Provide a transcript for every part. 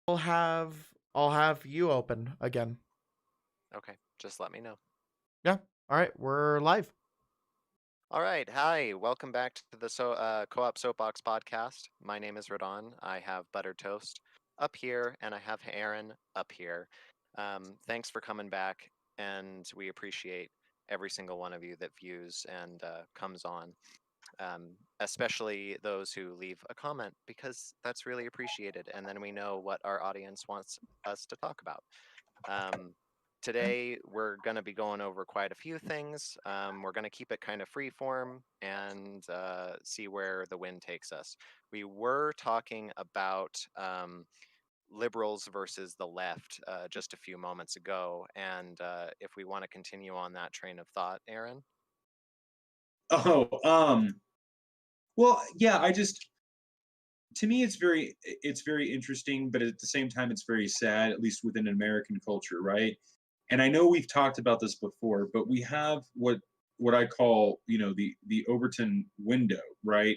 I'll have I'll have you open again. Okay, just let me know. Yeah. All right, we're live. All right, hi, welcome back to the Co-op Soapbox podcast. My name is Radon. I have Buttered Toast up here, and I have Aaron up here. Thanks for coming back, and we appreciate every single one of you that views and comes on, especially those who leave a comment, because that's really appreciated, and then we know what our audience wants us to talk about. Um, Today, we're going to be going over quite a few things. We're going to keep it kind of free form and see where the wind takes us. We were talking about liberals versus the left just a few moments ago. And if we want to continue on that train of thought, Aaron? Oh, well, yeah, to me it's very interesting, but at the same time it's very sad, at least within American culture, right? And I know we've talked about this before, but we have what I call, the Overton window, right?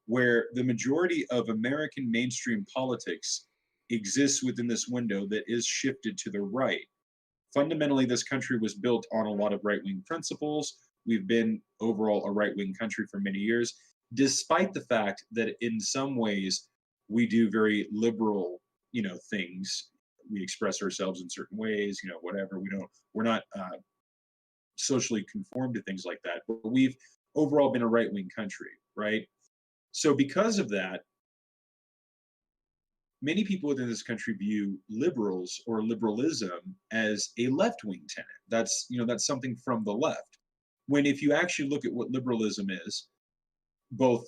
Where the majority of American mainstream politics exists within this window that is shifted to the right. Fundamentally, this country was built on a lot of right wing principles. We've been overall a right wing country for many years, despite the fact that in some ways we do very liberal, things. We express ourselves in certain ways, whatever. We're not socially conformed to things like that, but we've overall been a right wing country, right? So, because of that, many people within this country view liberals or liberalism as a left-wing tenet. That's something from the left. When if you actually look at what liberalism is, both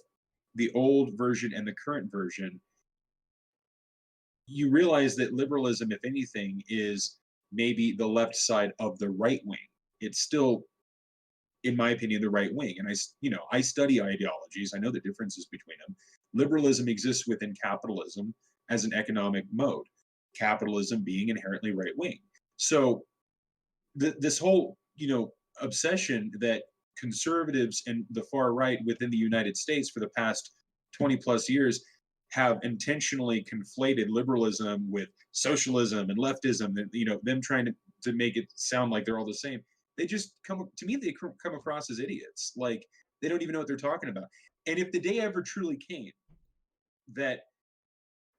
the old version and the current version, you realize that liberalism, if anything, is maybe the left side of the right wing. It's still, in my opinion, the right wing. And I study ideologies. I know the differences between them. Liberalism exists within capitalism as an economic mode. Capitalism being inherently right wing. So this whole, obsession that conservatives and the far right within the United States for the past 20 plus years have intentionally conflated liberalism with socialism and leftism, and them trying to make it sound like they're all the same. They just come to me, they come across as idiots. Like, they don't even know what they're talking about. And if the day ever truly came that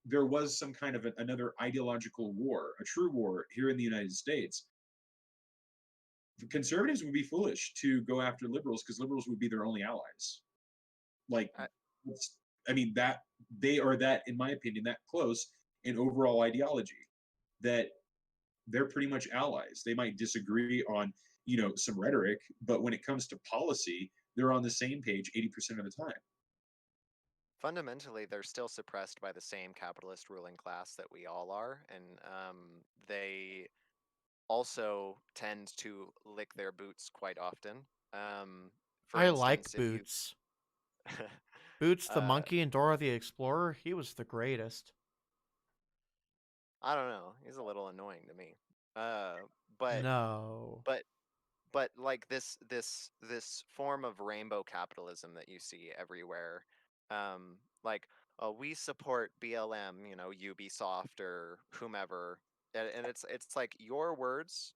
there was some kind of another ideological war, a true war here in the United States, the conservatives would be foolish to go after liberals because liberals would be their only allies. Like, I, I mean, that they are that, in my opinion, that close in overall ideology that they're pretty much allies. They might disagree on, some rhetoric, but when it comes to policy, they're on the same page 80% of the time. Fundamentally, they're still suppressed by the same capitalist ruling class that we all are, and they also tend to lick their boots quite often. Um, for I like instance, if you, Boots. Boots the uh, monkey and Dora the Explorer, he was the greatest. I don't know, he's a little annoying to me. Uh, but No. but like this form of rainbow capitalism that you see everywhere, like, we support BLM, Ubisoft or whomever, and it's like your words,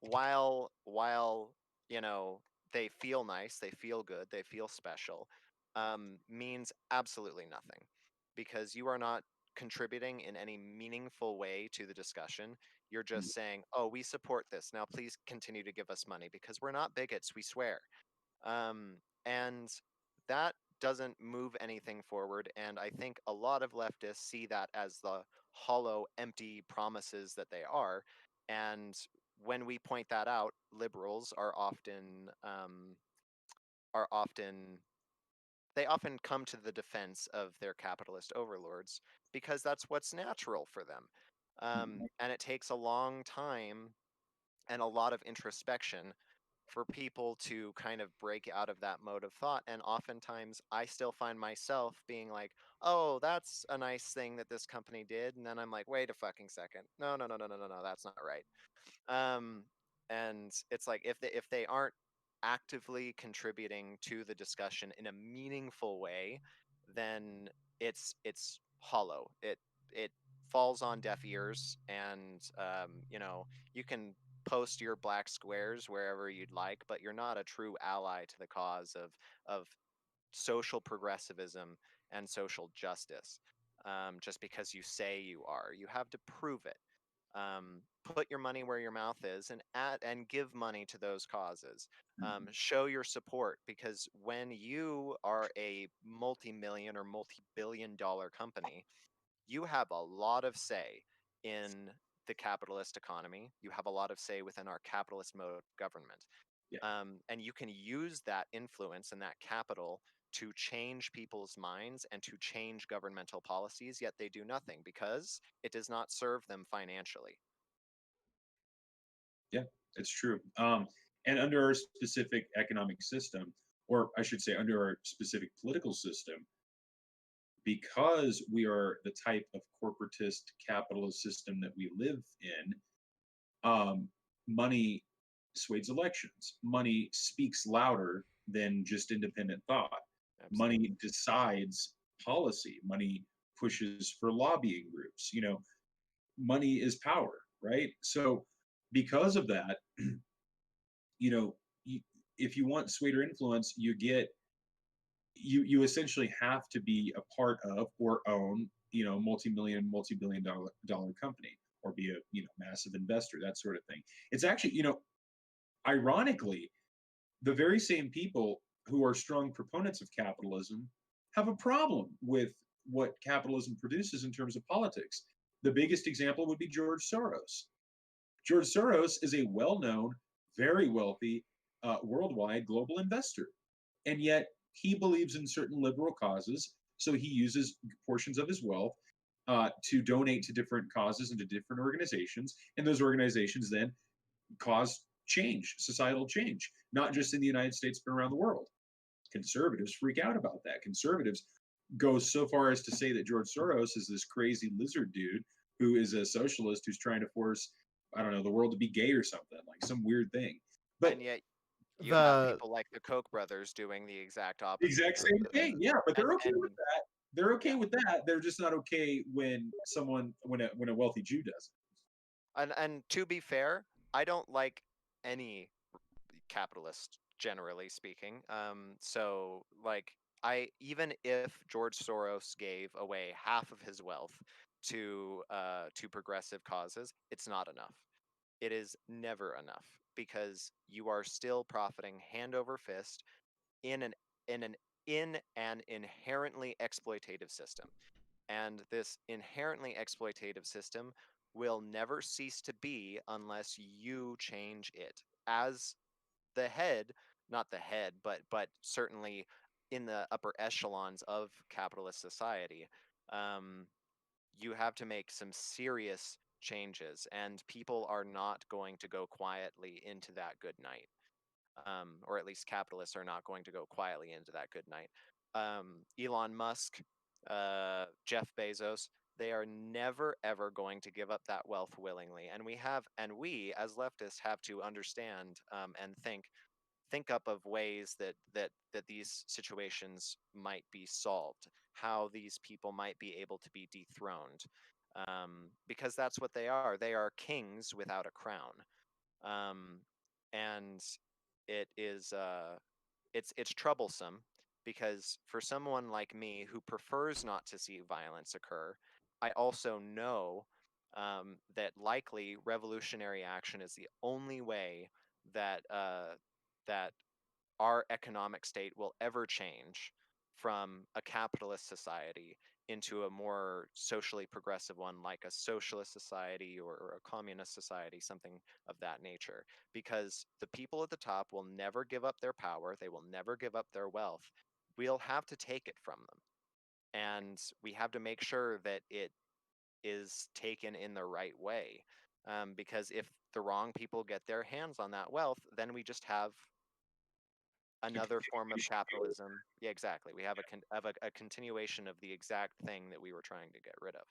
while they feel nice, they feel good, they feel special, means absolutely nothing, because you are not contributing in any meaningful way to the discussion. You're just saying, oh, we support this, now please continue to give us money, because we're not bigots, we swear. And that doesn't move anything forward, and I think a lot of leftists see that as the hollow, empty promises that they are. And when we point that out, liberals are often they often come to the defense of their capitalist overlords, because that's what's natural for them. And it takes a long time and a lot of introspection for people to kind of break out of that mode of thought. And oftentimes I still find myself being like, oh, that's a nice thing that this company did. And then I'm like, wait a fucking second. No, no, no, no, no, no, no, that's not right. Um, and it's like, if they aren't actively contributing to the discussion in a meaningful way, then it's hollow. It falls on deaf ears, and you can post your black squares wherever you'd like, but you're not a true ally to the cause of social progressivism and social justice. Just because you say you are, you have to prove it. Put your money where your mouth is, and give money to those causes. Mhm. Show your support, because when you are a multi-million or multi-billion-dollar company, you have a lot of say in the capitalist economy. You have a lot of say within our capitalist mode of government. Yeah. And you can use that influence and that capital to change people's minds and to change governmental policies, yet they do nothing because it does not serve them financially. Yeah, it's true. And under our specific economic system, or I should say, under our specific political system, because we are the type of corporatist capitalist system that we live in, um, money sways elections. Money speaks louder than just independent thought. Money Absolutely. decides policy. Money pushes for lobbying groups. Money is power, right? So, because of that, you know, you, if you want sway or influence, you essentially have to be a part of or own multi-million, multi-billion dollar company, or be a massive investor, that sort of thing. It's actually, ironically, the very same people who are strong proponents of capitalism have a problem with what capitalism produces in terms of politics. The biggest example would be George Soros. George Soros is a well-known, very wealthy, worldwide global investor, and yet he believes in certain liberal causes. So he uses portions of his wealth to donate to different causes and to different organizations, and those organizations then cause change, societal change, not just in the United States but around the world. Conservatives freak out about that. Conservatives go so far as to say that George Soros is this crazy lizard dude who is a socialist who's trying to force, I don't know, the world to be gay or something, like some weird thing. But And yet you have The people like the Koch brothers doing the exact the opposite. exact same thing, yeah. But they're okay And with that. They're okay yeah. with that. They're just not okay when a wealthy Jew does And to be fair, I don't like any capitalist, generally speaking. So like, I even if George Soros gave away half of his wealth to progressive causes, it's not enough. It is never enough, because you are still profiting hand over fist in an in an in an inherently exploitative system. And this inherently exploitative system will never cease to be unless you change it. As the head, not the head, but certainly in the upper echelons of capitalist society, um, you have to make some serious changes, and people are not going to go quietly into that good night. Or at least capitalists are not going to go quietly into that good night. Elon Musk, Jeff Bezos, they are never ever going to give up that wealth willingly, and we as leftists have to understand, and think up of ways that these situations might be solved, how these people might be able to be dethroned, because that's what they are. They are kings without a crown. um, and it is it's troublesome, because for someone like me who prefers not to see violence occur, I also know, that likely revolutionary action is the only way that our economic state will ever change from a capitalist society into a more socially progressive one, like a socialist society or a communist society, something of that nature. Because the people at the top will never give up their power, they will never give up their wealth. We'll have to take it from them. And we have to make sure that it is taken in the right way. Because if the wrong people get their hands on that wealth, then we just have a another form of continuation of the old. capitalism. Yeah, exactly. We have a continuation of the exact thing that we were trying to get rid of.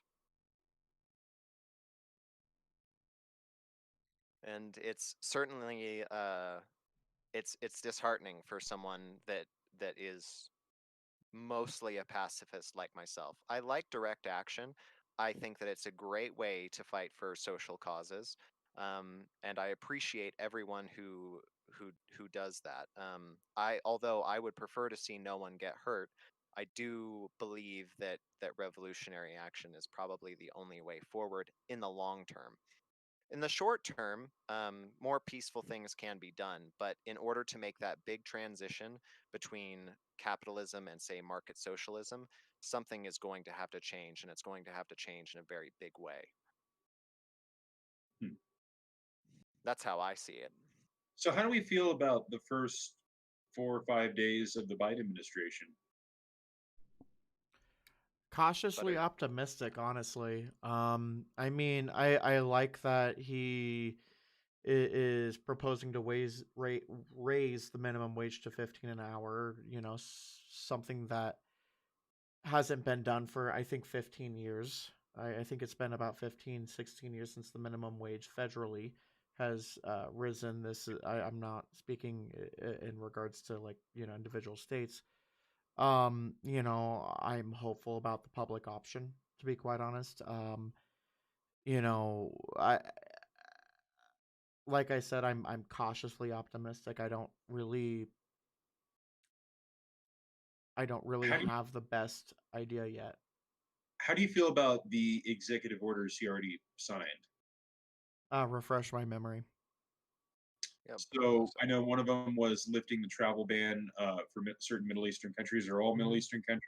And it's certainly it's disheartening for someone that is mostly a pacifist like myself. I like direct action. I think that it's a great way to fight for social causes, and I appreciate everyone who does that. Although I would prefer to see no one get hurt, I do believe that revolutionary action is probably the only way forward in the long term. In the short term, more peaceful things can be done, but in order to make that big transition between capitalism and, say, market socialism, something is going to have to change, and it's going to have to change in a very big way. Hmm. That's how I see it. So, how do we feel about the first 4 or 5 days of the Biden administration? Cautiously Butter. optimistic, honestly. I mean, I like that he is proposing to raise the minimum wage to 15 an hour. Something that hasn't been done for, I think, 15 years. I think it's been about 15, 16 years since the minimum wage federally has risen. I'm not speaking in regards to, like, individual states. I'm hopeful about the public option, to be quite honest. I like I said, I'm cautiously optimistic. I don't really How do you, have the best idea yet. how do you feel about the executive orders he already signed? Refresh my memory. Yeah, So I know one of them was lifting the travel ban for certain Middle Eastern countries, or all Middle Hmm. Eastern countries.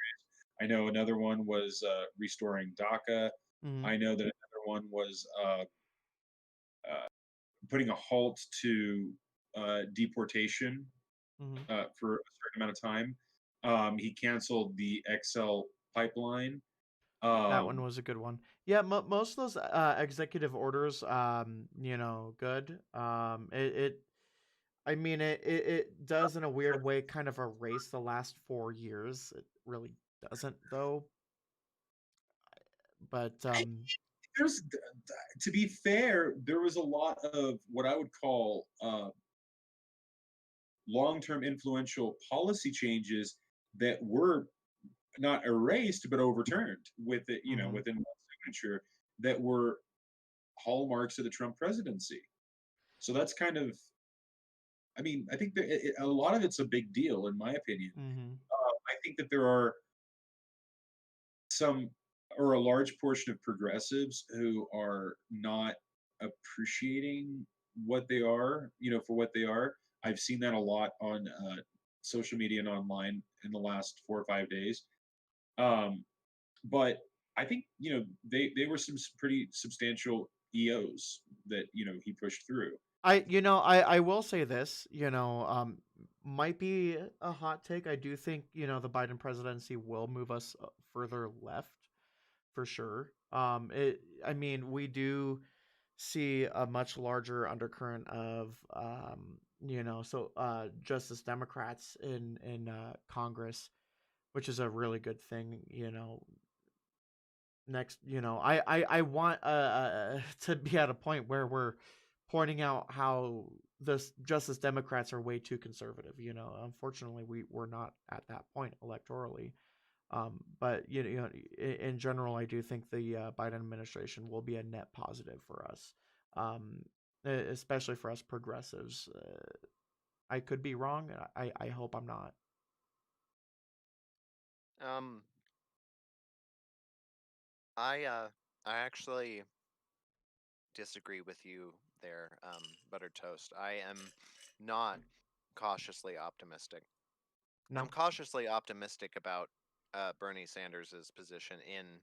I know another one was restoring DACA. Hmm. I know that another one was uh, putting a halt to deportation Hmm. for a certain amount of time. He canceled the XL pipeline. That one Um, was a good one. Yeah, most of those executive orders, good. I mean, it does in a weird way kind of erase the last 4 years. It really doesn't though. But there's, to be fair, there was a lot of what I would call long-term influential policy changes that were not erased but overturned with it, mhm. within one signature, that were hallmarks of the Trump presidency. So that's kind of, I mean, I think that a lot of it's a big deal, in my opinion. Mhm. I think that there are some, or a large portion of progressives who are not appreciating what they are, for what they are. I've seen that a lot on social media and online in the last 4 or 5 days. Um, but I think they were some pretty substantial EOs that he pushed through. I will say this, might be a hot take. I do think, the Biden presidency will move us further left for sure. I mean, we do see a much larger undercurrent of, Justice Democrats in Congress, which is a really good thing. Next, I want to be at a point where we're pointing out how the Justice Democrats are way too conservative. Unfortunately, we're not at that point electorally. But in general, I do think the Biden administration will be a net positive for us, especially for us progressives. I could be wrong. I hope I'm not. Um, I actually disagree with you there, Buttered Toast. I am not cautiously optimistic. I'm No. cautiously optimistic about Bernie Sanders' position in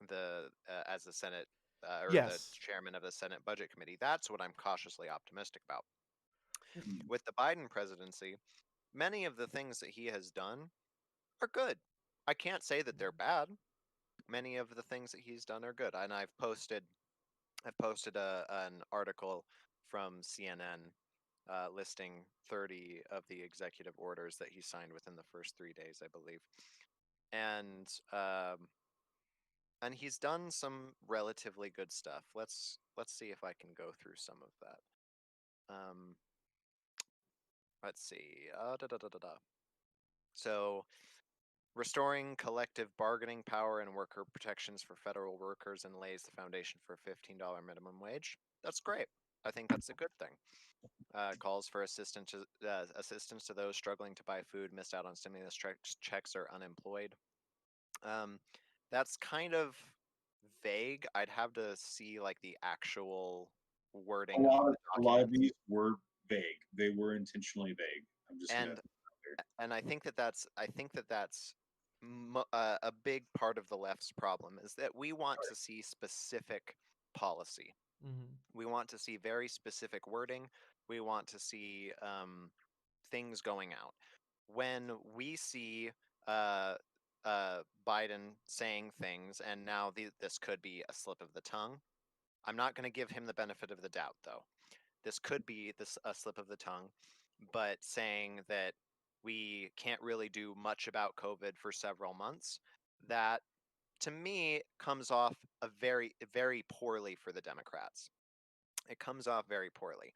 the as the Senate or the Yes. chairman of the Senate Budget Committee. That's what I'm cautiously optimistic about. Mm. With the Biden presidency, many of the things that he has done are good. I can't say that they're bad. Many of the things that he's done are good, and I've posted an article from CNN listing 30 of the executive orders that he signed within the first 3 days, I believe, and and he's done some relatively good stuff. Let's see if I can go through some of that. Um, let's see. Da, da, da, da, da. So restoring collective bargaining power and worker protections for federal workers and lays the foundation for a $15 minimum wage. That's great. I think that's a good thing. Calls for assistance to those struggling to buy food, missed out on stimulus checks, or unemployed. Um, that's kind of vague. I'd have to see like the actual A wording of lot of the a lot of document. these were vague. They were intentionally vague. I'm just gonna. And I think that's a big part of the left's problem is that we want to see specific policy. Mm-hmm. We want to see very specific wording. We want to see things going out. When we see uh, Biden saying things, and now this could be a slip of the tongue. I'm not going to give him the benefit of the doubt, though. This could be a slip of the tongue, but saying that we can't really do much about COVID for several months, that to me comes off a very poorly for the Democrats. It comes off very poorly,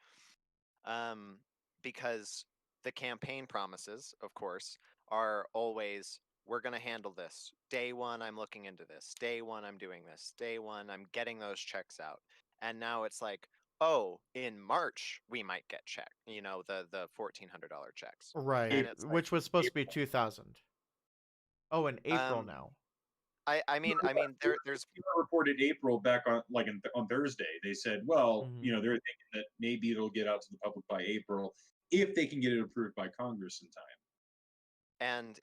um, because the campaign promises, of course, are always we're going to handle this. Day one, I'm looking into this. Day one, I'm doing this. Day one, I'm getting those checks out. And now it's like, oh, in March we might get check. The $1,400 checks, and Right, it's like, which was supposed to be 2,000. Oh, in April um, now. I mean, there's reported April back on on Thursday. They said, well, Mm-hmm. they're thinking that maybe it'll get out to the public by April if they can get it approved by Congress in time. and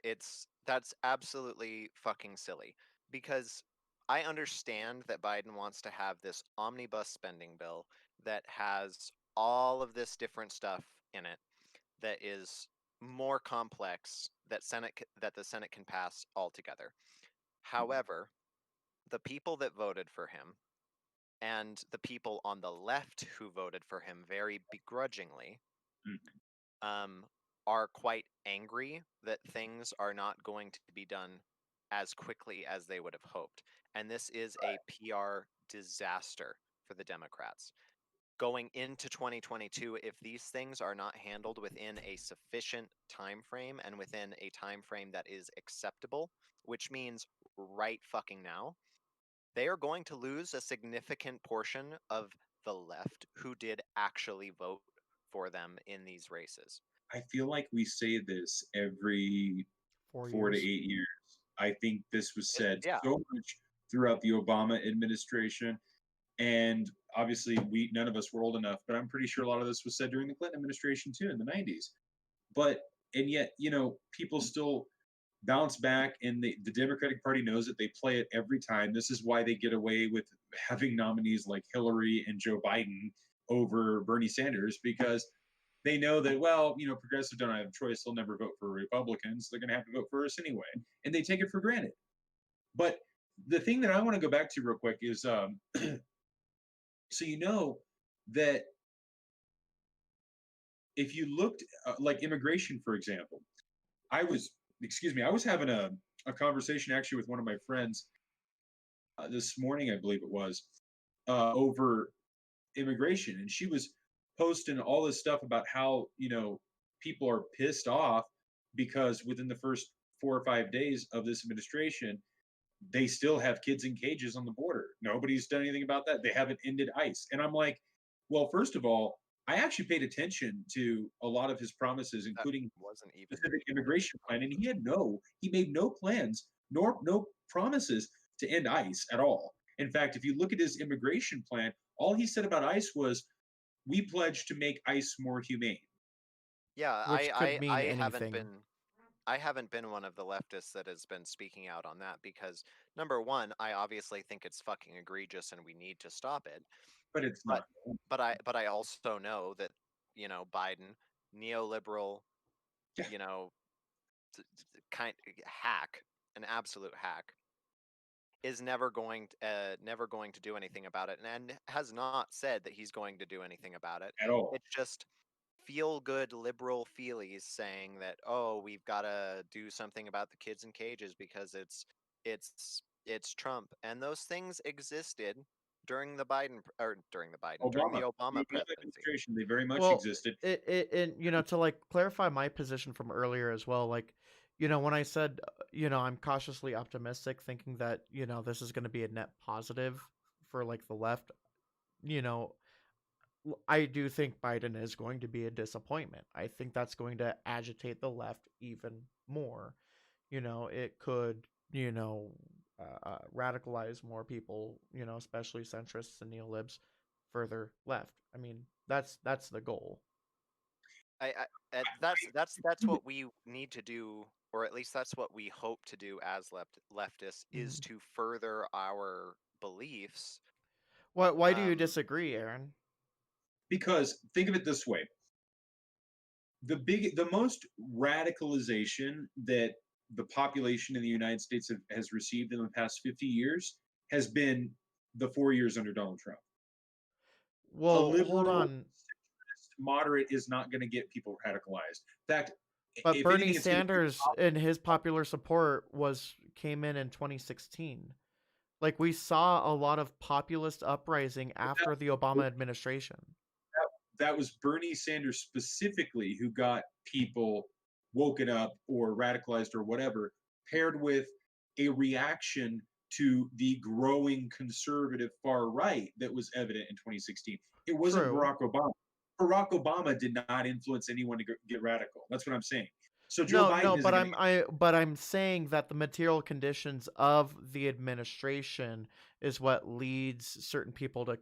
that's absolutely fucking silly because I understand that Biden wants to have this omnibus spending bill that has all of this different stuff in it that is more complex that the Senate can pass altogether. However, the people that voted for him and the people on the left who voted for him very begrudgingly Mhm. um, are quite angry that things are not going to be done as quickly as they would have hoped. And this is a PR disaster for the Democrats. Going into 2022, if these things are not handled within a sufficient time frame and within a time frame that is acceptable, which means right fucking now, they are going to lose a significant portion of the left who did actually vote for them in these races. I feel like we say this every 4 years. 4 to 8 years. I think this was said Yeah. so much throughout the Obama administration. And obviously, we none of us were old enough, but I'm pretty sure a lot of this was said during the Clinton administration too in the 90s. But and yet, people still bounce back, and the Democratic Party knows it. They play it every time. This is why they get away with having nominees like Hillary and Joe Biden over Bernie Sanders because they know that, well, progressives don't have a choice. They'll never vote for Republicans. They're going to have to vote for us anyway. And they take it for granted. But the thing that I want to go back to real quick is so that if you looked like immigration, for example, I was having a conversation actually with one of my friends this morning, I believe it was, over immigration. And she was posting all this stuff about how, people are pissed off because within the first 4 or 5 days of this administration, they still have kids in cages on the border. Nobody's done anything about that. They haven't ended ICE. And I'm like, well, first of all, I actually paid attention to a lot of his promises, That including wasn't even specific immigration plan, and he made no plans nor no promises to end ICE at all. In fact, if you look at his immigration plan, all he said about ICE was, "We pledge to make ICE more humane." Yeah, Which could mean anything. I haven't been one of the leftists that has been speaking out on that because number one, I obviously think it's fucking egregious and we need to stop it. But it's But not. but I also know that, Biden, neoliberal, Yeah, you know, kind hack, an absolute hack, is never going to do anything about it, and has not said that he's going to do anything about it. at all. It's just feel good liberal feelies saying that, oh, we've got to do something about the kids in cages because it's Trump, and those things existed during the Obama, the Obama Obama presidency. administration, they very much Well, existed. and to like clarify my position from earlier as well, like when I said, I'm cautiously optimistic, thinking that, this is going to be a net positive for like the left, you know, I do think Biden is going to be a disappointment. I think that's going to agitate the left even more. It could, radicalize more people, especially centrists and neolibs further left. I mean, that's the goal. That's what we need to do, or at least that's what we hope to do as leftists, is Mhm. to further our beliefs. Why do you Um, disagree, Aaron? Because think of it this way: the most radicalization that the population in the United States has received in the past 50 years has been the 4 years under Donald Trump. A Well, hold liberal on. moderate is not going to get people radicalized. In fact, But if Bernie anything, it's going to be Sanders and his popular support was came in 2016. Like we saw a lot of populist uprising that, after the Obama administration. that was Bernie Sanders specifically who got people woken up or radicalized or whatever, paired with a reaction to the growing conservative far right that was evident in 2016. It wasn't True. Barack Obama. Barack Obama did not influence anyone to get radical. That's what I'm saying. So Joe No, Biden no, isn't but going to. I'm saying that the material conditions of the administration is what leads certain people to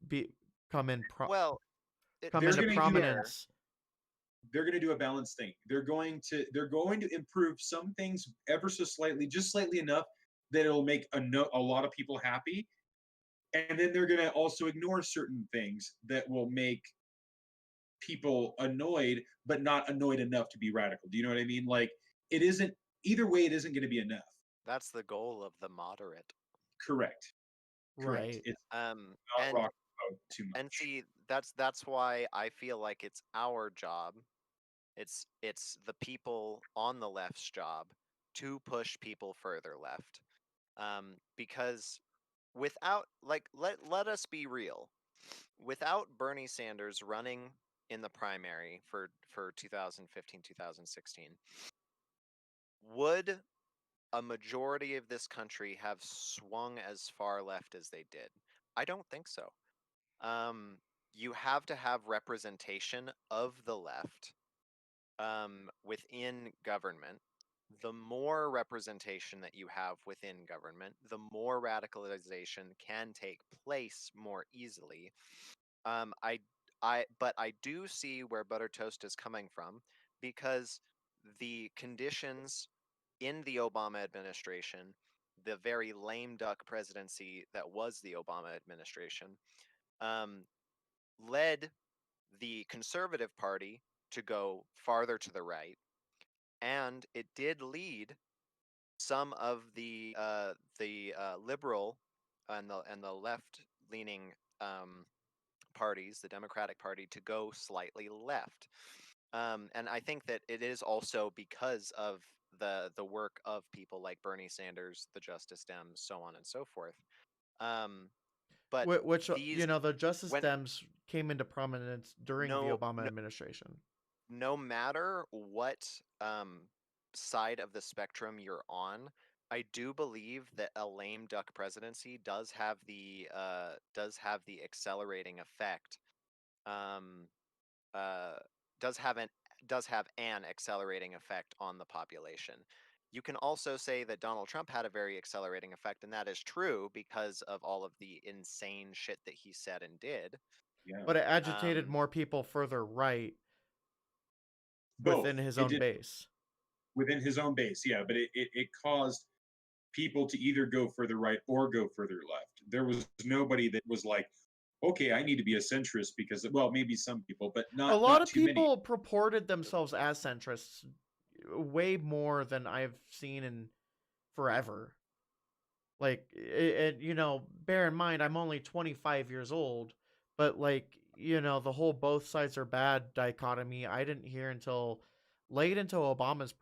be come in pro, well, come They're to into going be to do. fair, prominence. They're going to do a balanced thing. They're going to improve some things ever so slightly, just slightly enough that it'll make a lot of people happy, and then they're going to also ignore certain things that will make people annoyed, but not annoyed enough to be radical. Do you know what I mean? Like it isn't either way. It isn't going to be enough. that's the goal of the moderate. Correct. Correct. Right. It's Um, not and rock too and much. see, that's why I feel like it's our job. It's the people on the left's job to push people further left. Because without, like, let us be real, without Bernie Sanders running in the primary for 2015 2016, would a majority of this country have swung as far left as they did? I don't think so. Um, you have to have representation of the left within government. The more representation that you have within government, the more radicalization can take place more easily. Um, I, but I do see where Butter Toast is coming from, because the conditions in the Obama administration, the very lame duck presidency that was the Obama administration, um, led the Conservative Party to go farther to the right, and it did lead some of the liberal and the left leaning parties, the Democratic Party, to go slightly left. And I think that it is also because of the work of people like Bernie Sanders, the Justice Dems, so on and so forth. Um, but Which these the Justice when Dems came into prominence during the no Obama no administration. no matter what side of the spectrum you're on, I do believe that a lame duck presidency does have the accelerating effect. Um, uh, does have an does have an accelerating effect on the population. You can also say that Donald Trump had a very accelerating effect, and that is true because of all of the insane shit that he said and did. Yeah. But it agitated Um, more people further right Both. within his It own did base. within his own base, yeah, but it caused people to either go further right or go further left. There was nobody that was like, okay, I need to be a centrist because, well, maybe some people, but A not lot not of too many. people purported themselves as centrists, way more than I've seen in forever. Like, bear in mind, I'm only 25 years old, but like, the whole both sides are bad dichotomy, I didn't hear until late into Obama's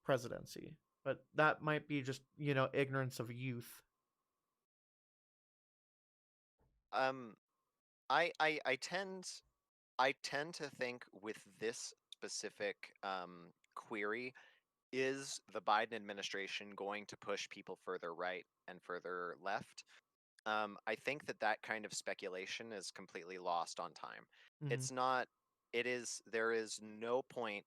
presidency. But that might be just, ignorance of youth. um, I tend to think with this specific query, is the Biden administration going to push people further right and further left? I think that that kind of speculation is completely lost on time. Mhm. It's not. It is. There is no point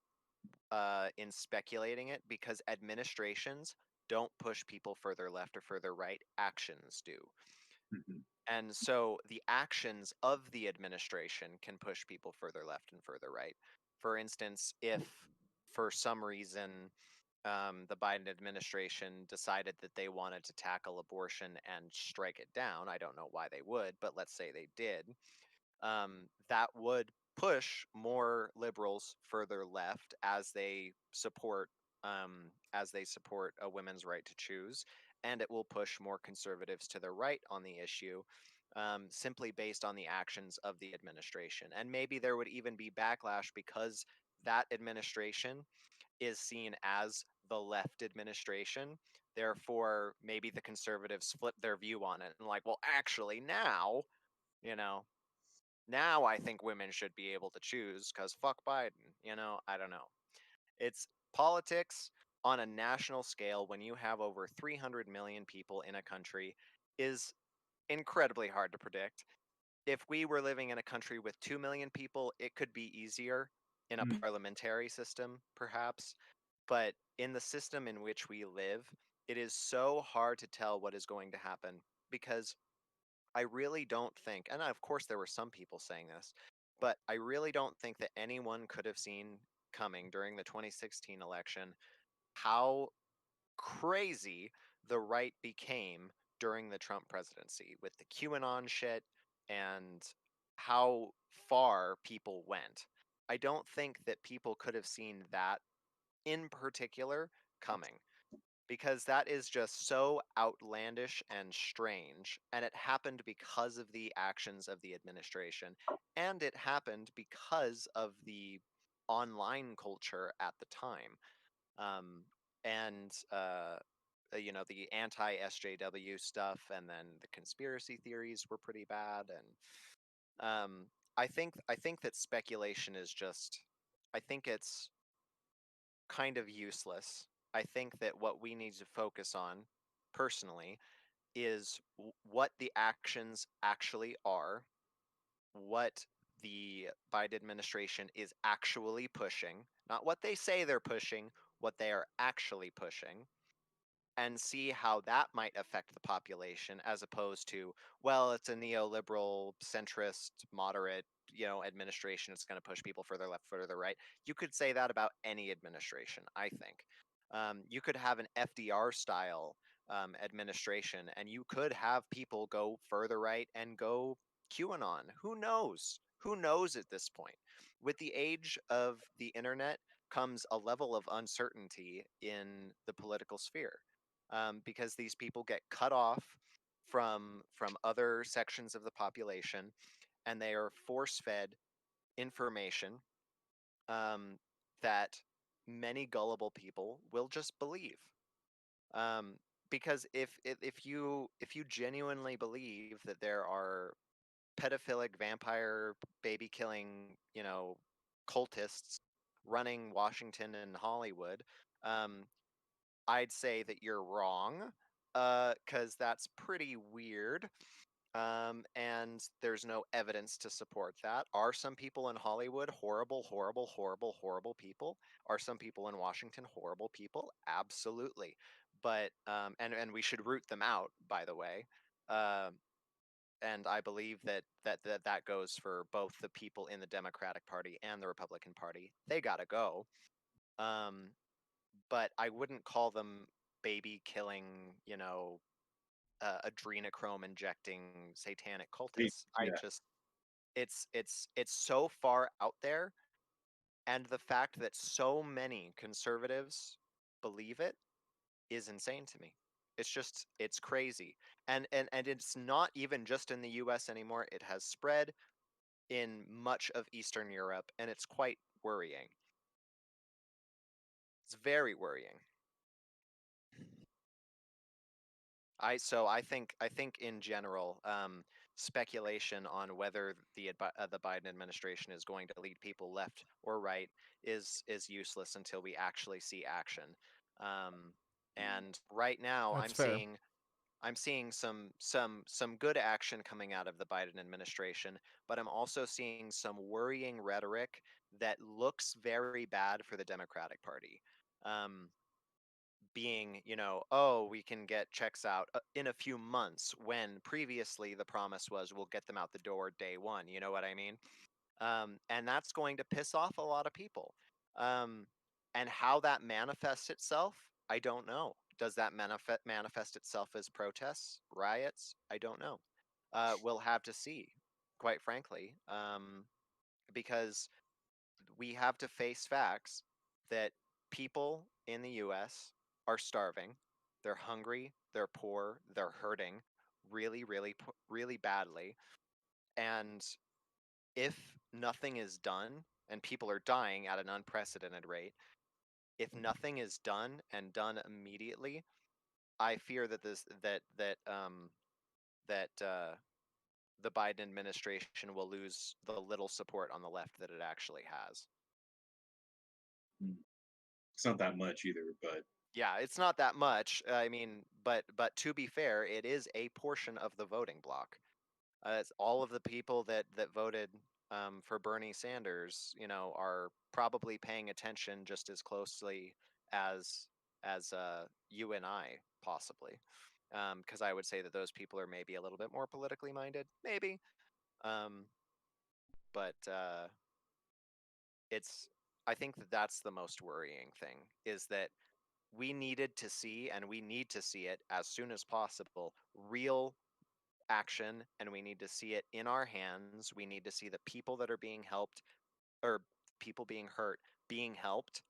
in speculating it because administrations don't push people further left or further right. Actions do. Mhm. And so the actions of the administration can push people further left and further right. For instance, if for some reason the Biden administration decided that they wanted to tackle abortion and strike it down, I don't know why they would, but let's say they did, that would push more liberals further left as they support a women's right to choose, and it will push more conservatives to the right on the issue, simply based on the actions of the administration. And maybe there would even be backlash because that administration is seen as the left administration. Therefore, maybe the conservatives flip their view on it and like, well, actually, now, you know, now I think women should be able to choose because fuck Biden. I don't know. It's politics on a national scale when you have over 300 million people in a country is incredibly hard to predict. If we were living in a country with 2 million people, it could be easier in a Mm. parliamentary system, perhaps. But in the system in which we live, it is so hard to tell what is going to happen because I really don't think, and of course there were some people saying this, but I really don't think that anyone could have seen coming during the 2016 election how crazy the right became during the Trump presidency with the QAnon shit and how far people went. I don't think that people could have seen that in particular coming because that is just so outlandish and strange. And it happened because of the actions of the administration. And it happened because of the online culture at the time. Um, and the anti SJW stuff, and then the conspiracy theories were pretty bad. And I think that speculation is just, I think it's kind of useless. I think that what we need to focus on personally is what the actions actually are, what the Biden administration is actually pushing, not what they say they're pushing, what they are actually pushing, and see how that might affect the population as opposed to, well, it's a neoliberal, centrist, moderate, administration. It's going to push people further left, further right. You could say that about any administration, I think. You could have an FDR style administration, and you could have people go further right and go QAnon. Who knows? Who knows at this point? With the age of the internet comes a level of uncertainty in the political sphere, because these people get cut off from other sections of the population, and they are force fed information um, that many gullible people will just believe. Um, because if you genuinely believe that there are pedophilic vampire baby killing cultists running Washington and Hollywood, um, I'd say that you're wrong, because that's pretty weird. And there's no evidence to support that. Are some people in Hollywood horrible, horrible, horrible, horrible people? Are some people in Washington horrible people? Absolutely. But and we should root them out, by the way. Um, and I believe that goes for both the people in the Democratic Party and the Republican Party. They gotta go. Um, but I wouldn't call them baby killing, adrenochrome injecting satanic cultists. I Yeah. just it's so far out there, and the fact that so many conservatives believe it is insane to me. It's crazy. And it's not even just in the US anymore. It has spread in much of Eastern Europe, and it's quite worrying. It's very worrying. I think in general, speculation on whether the Biden administration is going to lead people left or right is useless until we actually see action. And right now, That's fair. I'm seeing some good action coming out of the Biden administration, but I'm also seeing some worrying rhetoric that looks very bad for the Democratic Party. Um, Being, oh, we can get checks out in a few months, when previously the promise was we'll get them out the door day one. You know what I mean? And that's going to piss off a lot of people. Um, and how that manifests itself, I don't know. Does that manifest itself as protests, riots? I don't know. We'll have to see, quite frankly, because we have to face facts that people in the US are starving, they're hungry, they're poor, they're hurting really, really, really badly. And if nothing is done, and people are dying at an unprecedented rate, if nothing is done and done immediately, I fear that the Biden administration will lose the little support on the left that it actually has. It's not that much either, but Yeah, it's not that much. I mean, but to be fair, it is a portion of the voting bloc. It's all of the people that voted for Bernie Sanders, are probably paying attention just as closely as you and I, possibly, because I would say that those people are maybe a little bit more politically minded, maybe. Um, but it's I think that that's the most worrying thing, is that we needed to see, and we need to see it as soon as possible, real action, and we need to see it in our hands. We need to see the people that are being helped, or people being hurt, being helped,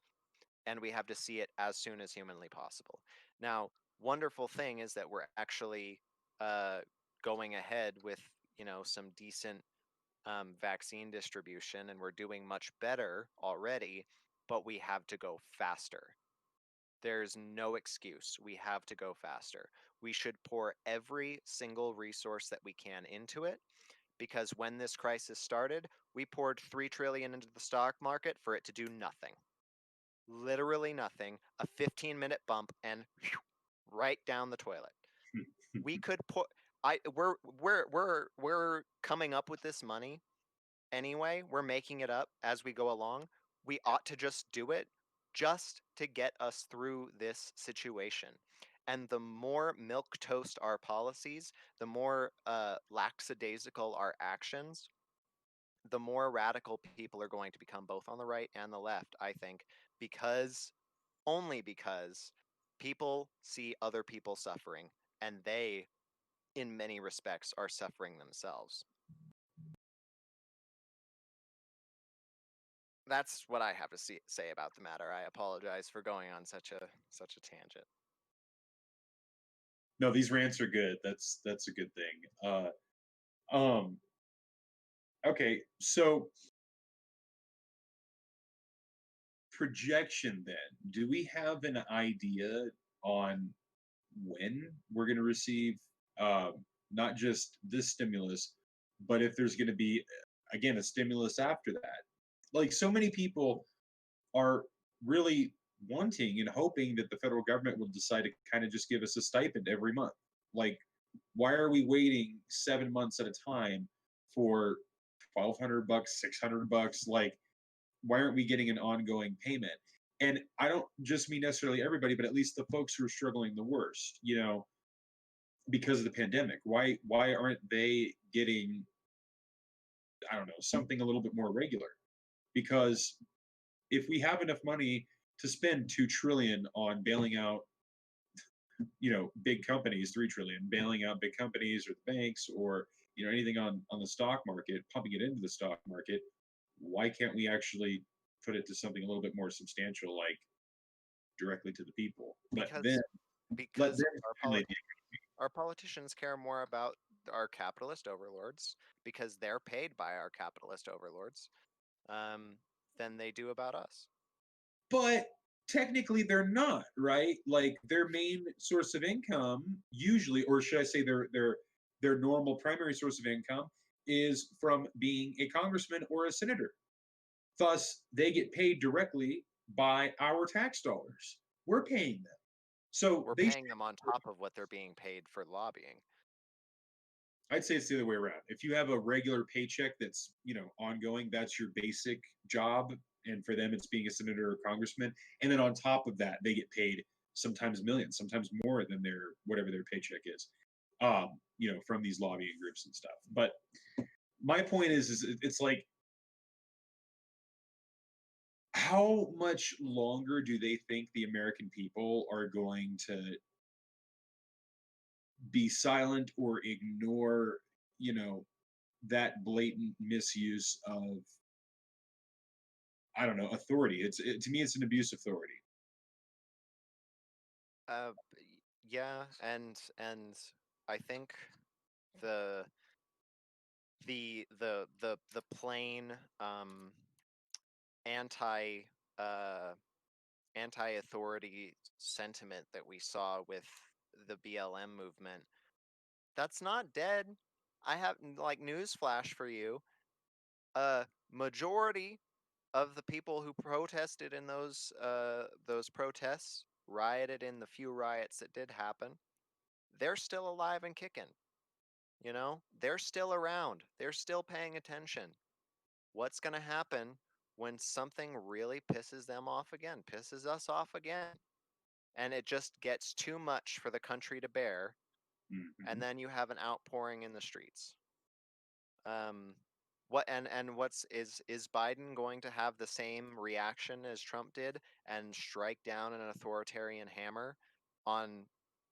and we have to see it as soon as humanly possible. Now, wonderful thing is that we're actually uh, going ahead with some decent vaccine distribution, and we're doing much better already, but we have to go faster. There's no excuse. We have to go faster. We should pour every single resource that we can into it, because when this crisis started, we poured 3 trillion into the stock market for it to do nothing. Literally nothing. A 15-minute bump and whew, right down the toilet. We could put we're coming up with this money anyway. We're making it up as we go along. We ought to just do it, just to get us through this situation. And the more milk toast our policies, the more lackadaisical our actions, the more radical people are going to become, both on the right and the left, I think, because only because people see other people suffering, and they, in many respects, are suffering themselves. That's what I have to say about the matter. I apologize for going on such a tangent. no, these rants are good. That's a good thing. Um, okay, so projection then. Do we have an idea on when we're going to receive um, not just this stimulus, but if there's going to be again a stimulus after that? Like so many people are really wanting and hoping that the federal government will decide to kind of just give us a stipend every month. Like, why are we waiting 7 months at a time for $1,200, $600? Like, why aren't we getting an ongoing payment? And I don't just mean necessarily everybody, but at least the folks who are struggling the worst, because of the pandemic. Why aren't they getting, I don't know, something a little bit more regular? Because if we have enough money to spend 2 trillion on bailing out, big companies, 3 trillion bailing out big companies or the banks, or anything on the stock market, pumping it into the stock market, why can't we actually put it to something a little bit more substantial, like directly to the people? Because Let them because stimulate our politicians care more about our capitalist overlords, because they're paid by our capitalist overlords, um, than they do about us. but technically they're not, right? Like their main source of income usually, or should I say their normal primary source of income is from being a congressman or a senator. Thus, they get paid directly by our tax dollars. We're paying them. So We're they paying them on top of what they're being paid for lobbying. I'd say it's the other way around. If you have a regular paycheck that's, ongoing, that's your basic job. And for them, it's being a senator or congressman. And then on top of that, they get paid sometimes millions, sometimes more than whatever their paycheck is, from these lobbying groups and stuff. But my point is it's like, how much longer do they think the American people are going to be silent or ignore, that blatant misuse of, I don't know, authority? To me, it's an abuse of authority. Yeah, and I think the the plain anti uh anti-authority sentiment that we saw with the BLM movement, that's not dead. I have like news flash for you. A majority of the people who protested in those protests, rioted in the few riots that did happen, they're still alive and kicking. They're still around. They're still paying attention. What's going to happen when something really pisses them off again, pisses us off again, and it just gets too much for the country to bear, and Mm-hmm. then you have an outpouring in the streets? Is Biden going to have the same reaction as Trump did and strike down an authoritarian hammer on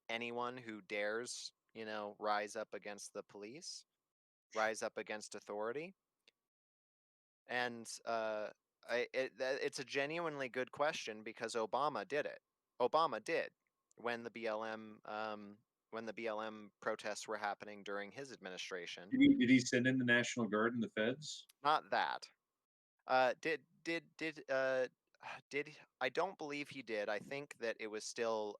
anyone who dares, rise up against the police, rise up against authority? And it's a genuinely good question because Obama did it. Obama did when the BLM protests were happening during his administration. Did he send in the National Guard and the feds? Not that. Did I don't believe he did. I think that it was still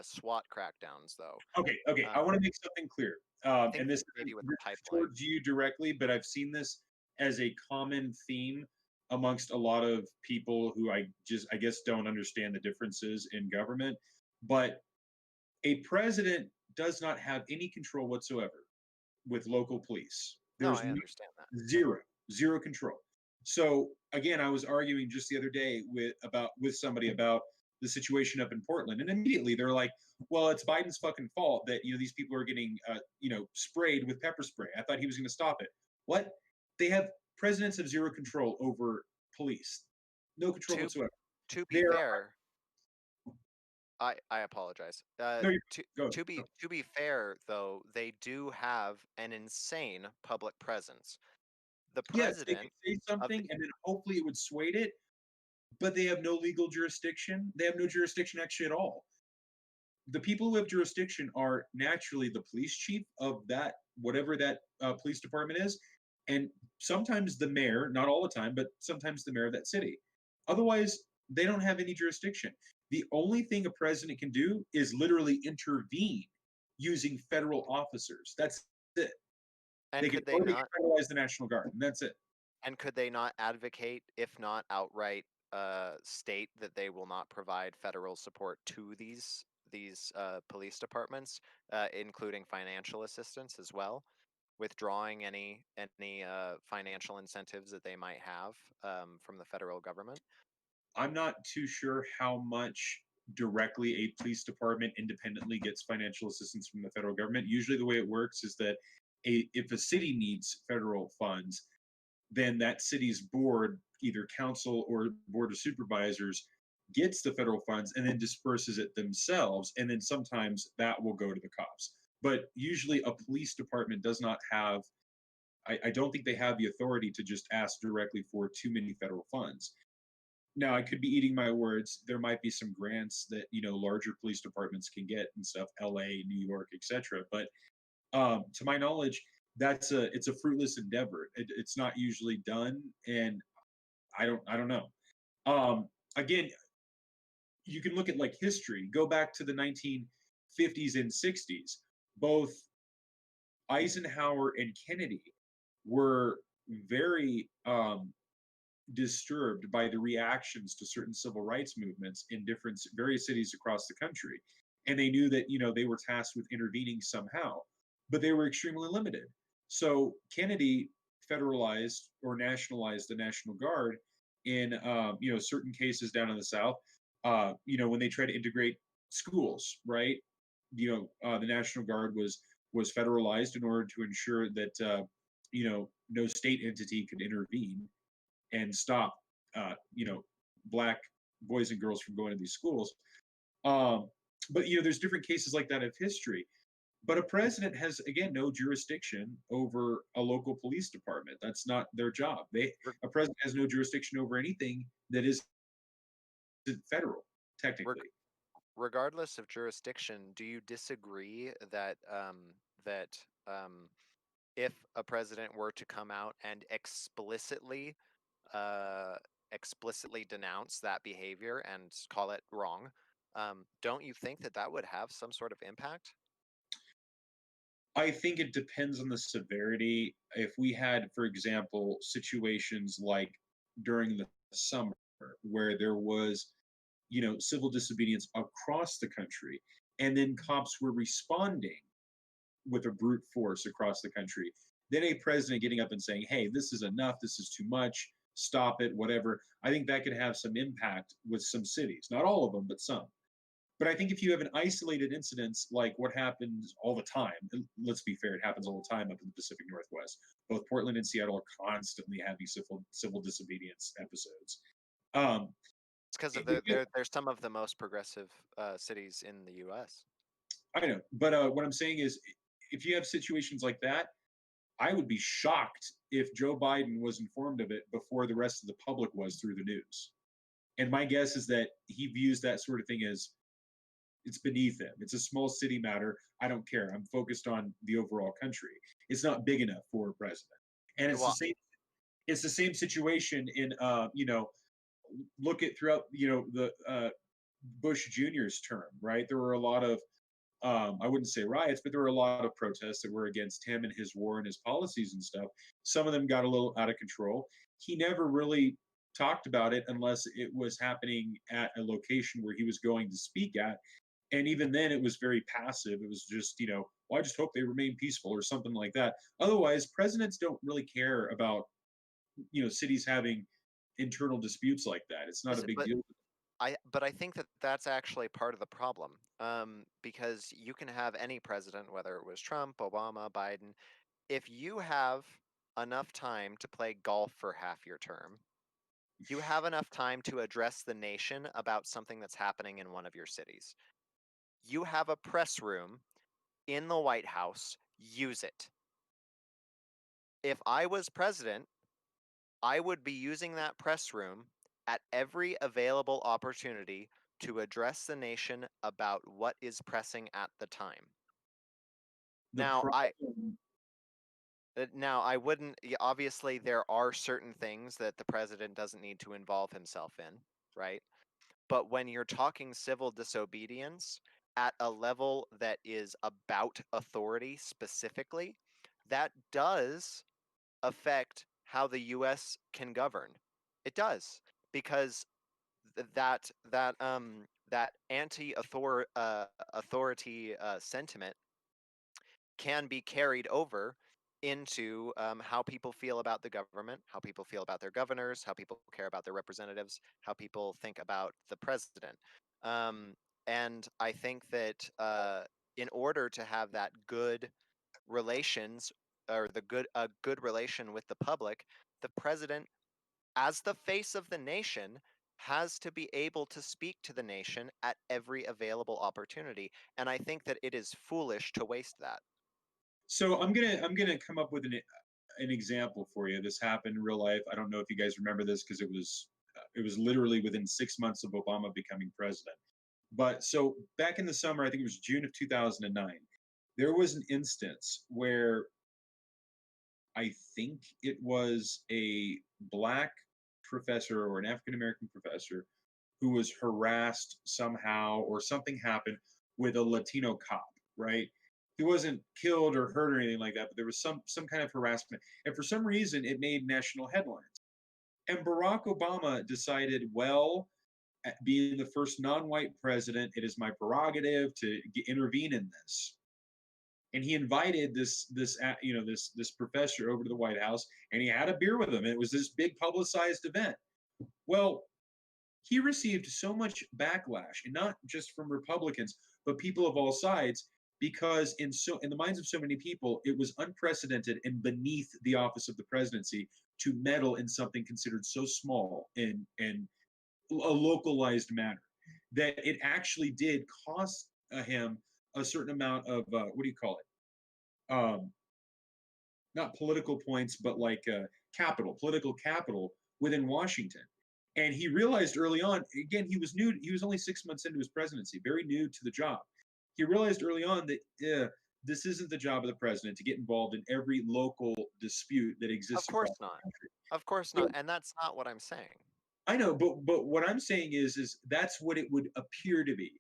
SWAT crackdowns though. Okay. I Um, want to make something clear. I think And this maybe isn't with the directed pipeline. towards you directly, but I've seen this as a common theme amongst a lot of people who I guess don't understand the differences in government. But a president does not have any control whatsoever with local police. No, There's I understand that. zero control. So again, I was arguing just the other day with somebody about the situation up in Portland, and immediately they're like, "Well, it's Biden's fucking fault that these people are getting sprayed with pepper spray. I thought he was going to stop it." What? Presidents have zero control over police, no control To whatsoever. to be They're fair, I apologize. no, you To go. to be Go. to be fair though, they do have an insane public presence. The Yes, they could president say of the something, and then hopefully it would sway it, but they have no legal jurisdiction. They have no jurisdiction actually at all. The people who have jurisdiction are naturally the police chief of that whatever that police department is, and sometimes the mayor, not all the time, but sometimes the mayor of that city. Otherwise, they don't have any jurisdiction. The only thing a president can do is literally intervene using federal officers. That's it. and could they Or they not can federalize the National Guard, and that's it. And could they not advocate, if not outright state that they will not provide federal support to these police departments, including financial assistance as well, withdrawing any financial incentives that they might have from the federal government? I'm not too sure how much directly a police department independently gets financial assistance from the federal government. Usually, the way it works is that if a city needs federal funds, then that city's board, either council or board of supervisors, gets the federal funds and then disperses it themselves. And then sometimes that will go to the cops. But usually, a police department does not have, I don't think they have the authority to just ask directly for too many federal funds. Now, I could be eating my words. There might be some grants that larger police departments can get and stuff, LA, New York, etc. But to my knowledge, it's a fruitless endeavor. It's not usually done, and I don't know. Again, you can look at like history. Go back to the 1950s and 60s. Both Eisenhower and Kennedy were very disturbed by the reactions to certain civil rights movements in different various cities across the country, and they knew that they were tasked with intervening somehow, but they were extremely limited. So Kennedy federalized or nationalized the National Guard in certain cases down in the South. When they tried to integrate schools, right? The National Guard was federalized in order to ensure that no state entity could intervene and stop black boys and girls from going to these schools. Um, but there's different cases like that of history. But a president has again no jurisdiction over a local police department. That's not their job. A president has no jurisdiction over anything that is federal, Reg- technically. Regardless of jurisdiction, do you disagree that that if a president were to come out and uh, explicitly denounce that behavior and call it wrong, don't you think that that would have some sort of impact? I think it depends on the severity. If we had, for example, situations like during the summer where there was, civil disobedience across the country, and then cops were responding with a brute force across the country, then a president getting up and saying, hey, this is enough, this is too much, stop it, whatever, I think that could have some impact with some cities. Not all of them, but some. But I think if you have an isolated incident like what happens all the time, and let's be fair, it happens all the time up in the Pacific Northwest. Both Portland and Seattle are constantly having civil disobedience episodes. Um, It's because of if they're some of the most progressive cities in the U.S. I know, but what I'm saying is, if you have situations like that, I would be shocked if Joe Biden was informed of it before the rest of the public was through the news. And my guess is that he views that sort of thing as it's beneath him. It's a small city matter. I don't care. I'm focused on the overall country. It's not big enough for a president. And it's the Well, same. It's the same situation in look at throughout the Bush Jr.'s term, right? There were a lot of I wouldn't say riots, but there were a lot of protests that were against him and his war and his policies and stuff. Some of them got a little out of control. He never really talked about it unless it was happening at a location where he was going to speak at. And even then, it was very passive. It was just, well, I just hope they remain peaceful or something like that. Otherwise, presidents don't really care about, cities having internal disputes like that. It's not a big but deal. I think that that's actually part of the problem, because you can have any president, whether it was Trump, Obama, Biden, if you have enough time to play golf for half your term, you have enough time to address the nation about something that's happening in one of your cities. You have a press room in the White House, use it. If I was president, I would be using that press room at every available opportunity to address the nation about what is pressing at the time. The Now, I problem, now I wouldn't obviously there are certain things that the president doesn't need to involve himself in, right? But when you're talking civil disobedience at a level that is about authority specifically, that does affect how the US can govern. It does, because that authority sentiment can be carried over into how people feel about the government, how people feel about their governors, how people care about their representatives, how people think about the president. Um, and I think that in order to have that good relations or the good a good relation with the public, the president, as the face of the nation, has to be able to speak to the nation at every available opportunity. And I think that it is foolish to waste that. so I'm gonna come up with an example for you. This happened in real life. I don't know if you guys remember this because it was literally within 6 months of Obama becoming president. But so back in the summer, I think it was June of 2009, there was an instance where I think it was a black professor or an African American professor who was harassed somehow or something happened with a Latino cop, right? He wasn't killed or hurt or anything like that, but there was some kind of harassment. And for some reason it made national headlines. And Barack Obama decided, well, being the first non-white president, it is my prerogative to intervene in this. And he invited this professor over to the White House, and he had a beer with him. It was this big publicized event. Well, he received so much backlash, and not just from Republicans, but people of all sides, because in the minds of so many people, it was unprecedented and beneath the office of the presidency to meddle in something considered so small and a localized matter that it actually did cost him a certain amount of what do you call it? Not political points, but like political capital within Washington. And he realized early on, again, he was new, he was only 6 months into his presidency, very new to the job. He realized early on that this isn't the job of the president to get involved in every local dispute that Of exists across course the not. country. Of course So not. And that's not what I'm saying. I know, but what I'm saying is that's what it would appear to be.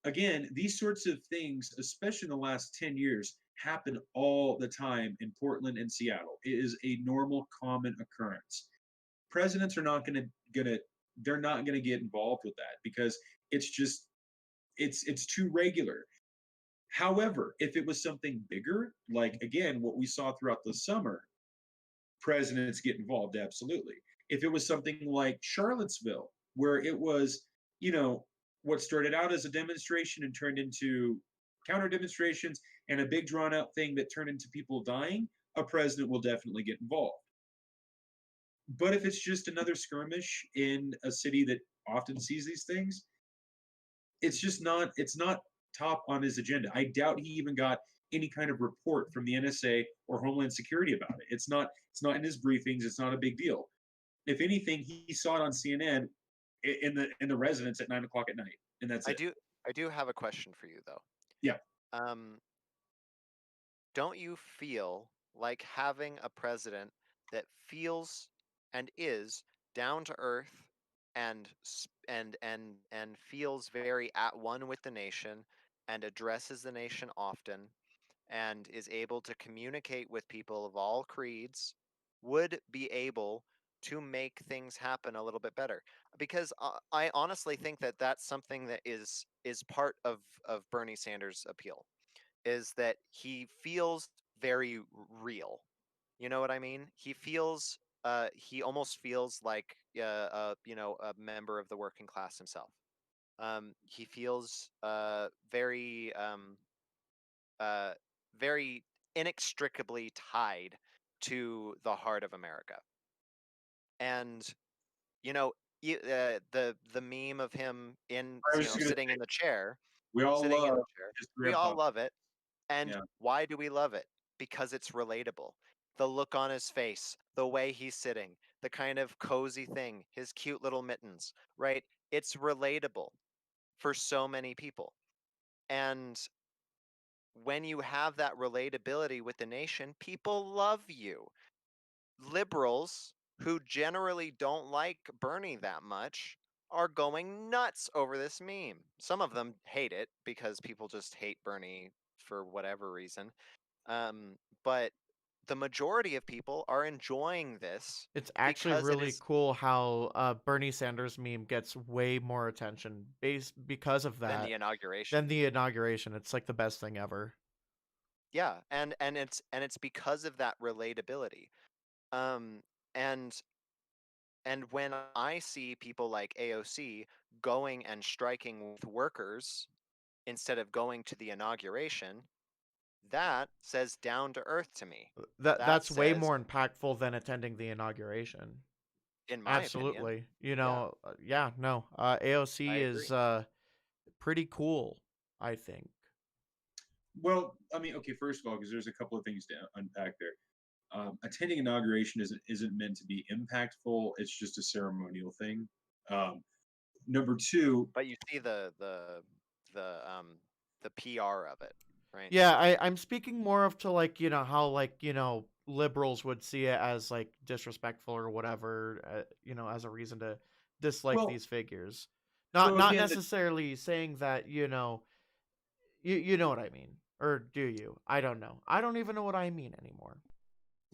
Again, these sorts of things, especially in the last 10 years, happen all the time in Portland and Seattle. It is a normal, common occurrence. Presidents are not gonna they're not gonna get involved with that because it's just it's too regular. However, if it was something bigger, like again what we saw throughout the summer, presidents get involved absolutely. If it was something like Charlottesville, where it was, you know, what started out as a demonstration and turned into counter demonstrations and a big drawn out thing that turned into people dying, a president will definitely get involved. But if it's just another skirmish in a city that often sees these things, it's not top on his agenda. I doubt he even got any kind of report from the NSA or Homeland Security about it. It's not in his briefings. It's not a big deal. If anything, he saw it on CNN in the residence at 9 o'clock at night, and that's I it. do I do have a question for you though. Yeah, Um, don't you feel like having a president that feels and is down to earth and and feels very at one with the nation and addresses the nation often and is able to communicate with people of all creeds would be able to make things happen a little bit better, because I honestly think that that's something that is part of Bernie Sanders' appeal, is that he feels very real. You know what I mean? He almost feels like a member of the working class himself. He feels uh, very inextricably tied to the heart of America. And you know, the meme of him in I was just gonna sitting say in the chair, we all sitting in love the chair. history We of all pop. love it. And Yeah, why do we love it? Because it's relatable. The look on his face, the way he's sitting, the kind of cozy thing, his cute little mittens, right? It's relatable for so many people. And when you have that relatability with the nation, people love you. Liberals who generally don't like Bernie that much are going nuts over this meme. Some of them hate it because people just hate Bernie for whatever reason. But the majority of people are enjoying this It's actually because it really is cool how Bernie Sanders meme gets way more attention because of than the that inauguration. than the inauguration. It's like the best thing ever. Yeah, and it's because of that relatability. Um, and And when I see people like AOC going and striking with workers instead of going to the inauguration, that says down to earth to me. That That's way says, more impactful than attending the inauguration. in my opinion, Absolutely. yeah, Yeah, no. I AOC is agree. pretty cool, I think. well, I mean, okay, first of all, because there's a couple of things to unpack there. Attending inauguration isn't meant to be impactful. It's just a ceremonial thing. Um, Number two, But you see the PR of it, right? Yeah, I'm speaking more of to like, how like, liberals would see it as like disrespectful or whatever, as a reason to dislike well, these figures. Not so not again, necessarily saying that, you know what I mean. Or do you? I don't know. I don't even know what I mean anymore.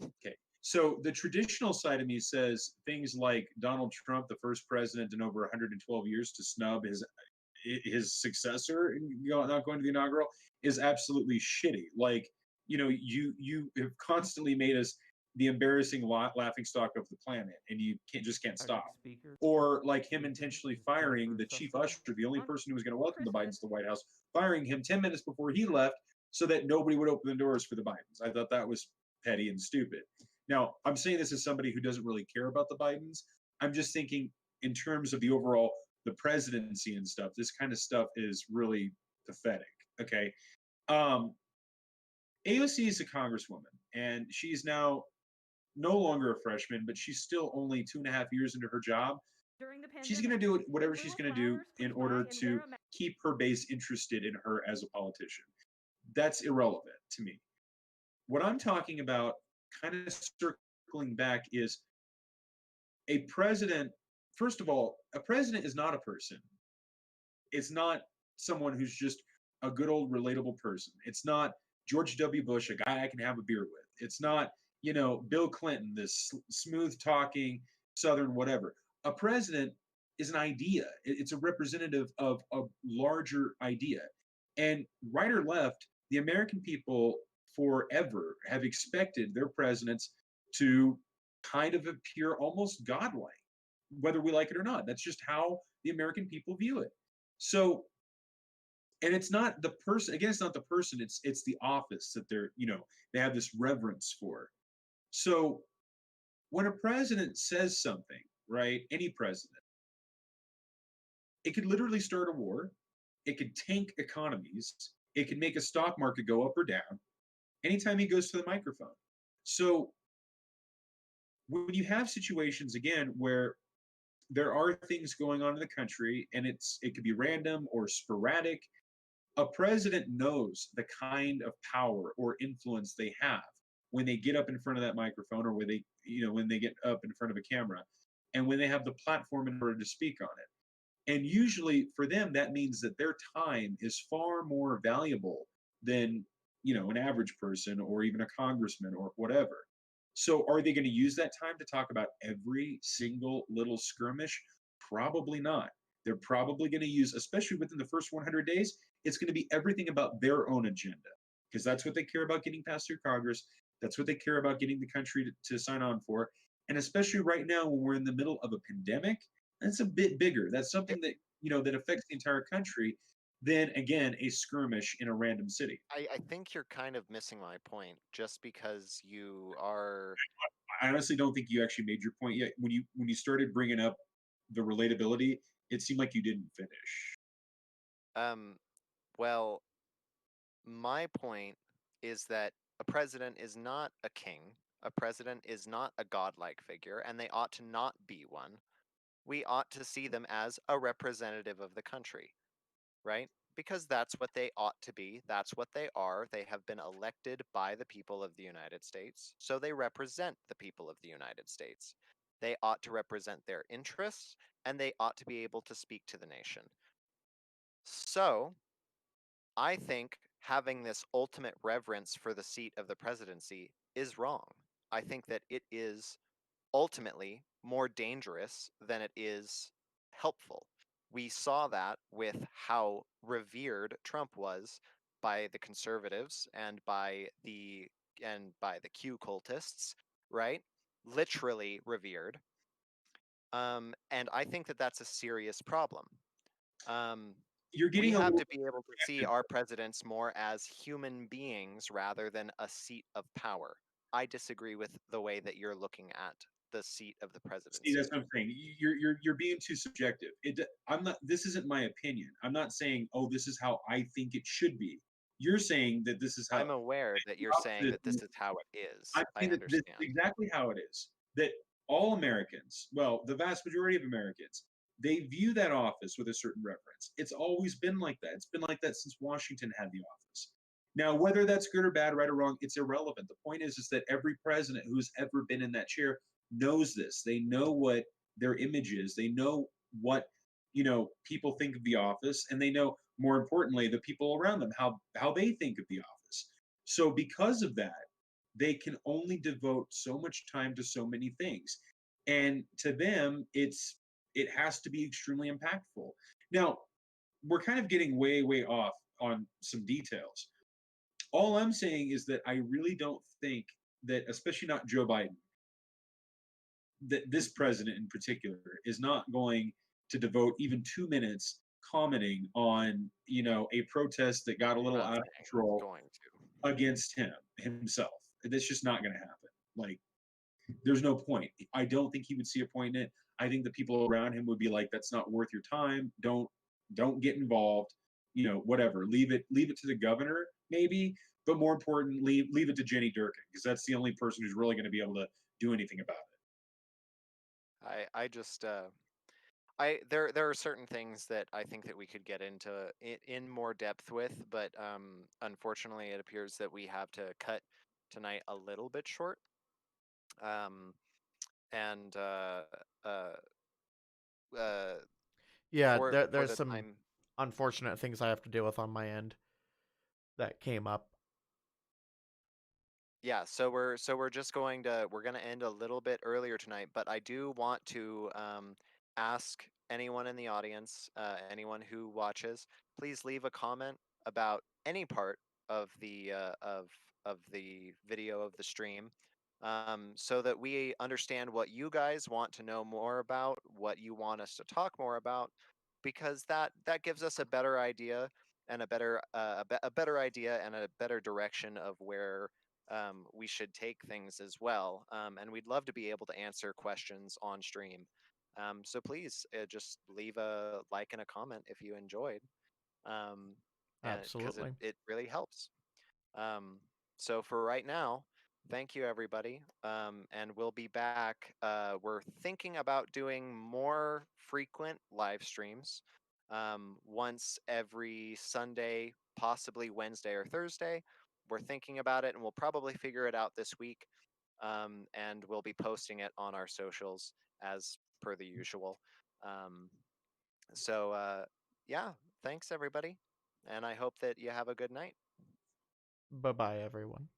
okay. So the traditional side of me says things like Donald Trump, the first president in over 112 years to snub his successor, not going to the inaugural, is absolutely shitty. Like, you have constantly made us the embarrassing laughing stock of the planet, and you can't stop. Or like him intentionally firing the chief usher, the only person who was going to welcome the Bidens to the White House, firing him 10 minutes before he left so that nobody would open the doors for the Bidens. I thought that was petty and stupid. Now, I'm saying this as somebody who doesn't really care about the Bidens. I'm just thinking in terms of the presidency and stuff. This kind of stuff is really pathetic. Okay. Um, AOC is a congresswoman, and she's now no longer a freshman, but she's still only 2.5 years into her job. She's going to do whatever she's going to do in order to keep her base interested in her as a politician. That's irrelevant to me. What I'm talking about, kind of circling back, is a president. First of all, a president is not a person. It's not someone who's just a good old relatable person. It's not George W. Bush, a guy I can have a beer with. It's not, Bill Clinton, this smooth talking Southern whatever. A president is an idea. It's a representative of a larger idea. And right or left, the American people forever have expected their presidents to kind of appear almost godlike, whether we like it or not. That's just how the American people view it. So, and it's not the person, again, it's not the person, it's the office that they have this reverence for. So when a president says something, right, any president, it could literally start a war, it could tank economies, it could make a stock market go up or down anytime he goes to the microphone. So when you have situations, again, where there are things going on in the country and it could be random or sporadic, a president knows the kind of power or influence they have when they get up in front of that microphone, or when they get up in front of a camera, and when they have the platform in order to speak on it. And usually for them, that means that their time is far more valuable than, an average person or even a congressman or whatever. So are they going to use that time to talk about every single little skirmish? Probably not. They're probably going to use, especially within the first 100 days, it's going to be everything about their own agenda, because that's what they care about getting past through Congress. That's what they care about getting the country to sign on for. And especially right now when we're in the middle of a pandemic, that's a bit bigger. That's something that, that affects the entire country than, again, a skirmish in a random city. I think you're kind of missing my point just because you are. I honestly don't think you actually made your point yet. When you started bringing up the relatability, it seemed like you didn't finish. Well, my point is that a president is not a king. A president is not a godlike figure, and they ought to not be one. We ought to see them as a representative of the country, right? Because that's what they ought to be. That's what they are. They have been elected by the people of the United States, so they represent the people of the United States. They ought to represent their interests, and they ought to be able to speak to the nation. So, I think having this ultimate reverence for the seat of the presidency is wrong. I think that it is ultimately more dangerous than it is helpful. We saw that with how revered Trump was by the conservatives and by the Q cultists, right? Literally revered. And I think that that's a serious problem. You're We getting a have little to be able to see our presidents more as human beings rather than a seat of power. I disagree with the way that you're looking at the seat of the See, presidency. that's what I'm saying. You're being too subjective. I'm not. This isn't my opinion. I'm not saying, oh, this is how I think it should be. You're saying that this is how I'm aware that you're saying that this is how it is. I'm I saying that this understand. is exactly how it is. That all Americans, well, the vast majority of Americans, they view that office with a certain reverence. It's always been like that. It's been like that since Washington had the office. Now, whether that's good or bad, right or wrong, it's irrelevant. The point is that every president who's ever been in that chair knows this. They know what their image is. They know what people think of the office, and they know, more importantly, the people around them, how they think of the office. So because of that, they can only devote so much time to so many things. And to them, it has to be extremely impactful. Now, we're kind of getting way off on some details. All I'm saying is that I really don't think that, especially not Joe Biden, that this president in particular is not going to devote even 2 minutes commenting on, a protest that got a I'm little not out of saying he's control going to. against him himself. That's just not going to happen. Like, there's no point. I don't think he would see a point in it. I think the people around him would be like, "That's not worth your time. Don't get involved. Whatever. Leave it to the governor, maybe. But more important, leave it to Jenny Durkin, because that's the only person who's really going to be able to do anything about I just there are certain things that I think that we could get into in more depth with, but unfortunately, it appears that we have to cut tonight a little bit short. Um, and uh, uh, Yeah, for there's the some time. unfortunate things I have to deal with on my end that came up. Yeah, so we're gonna end a little bit earlier tonight, but I do want to ask anyone in the audience, anyone who watches, please leave a comment about any part of the video of the stream, so that we understand what you guys want to know more about, what you want us to talk more about, because that gives us a better idea and a better idea and a better direction of where we should take things as well. And we'd love to be able to answer questions on stream. So please just leave a like and a comment if you enjoyed, and because Absolutely. it really helps. Um, so for right now, thank you everybody, and we'll be back. We're thinking about doing more frequent live streams, once every Sunday, possibly Wednesday or Thursday. We're thinking about it, and we'll probably figure it out this week. And we'll be posting it on our socials as per the usual. Um, so yeah, thanks everybody, and I hope that you have a good night. Bye bye, everyone.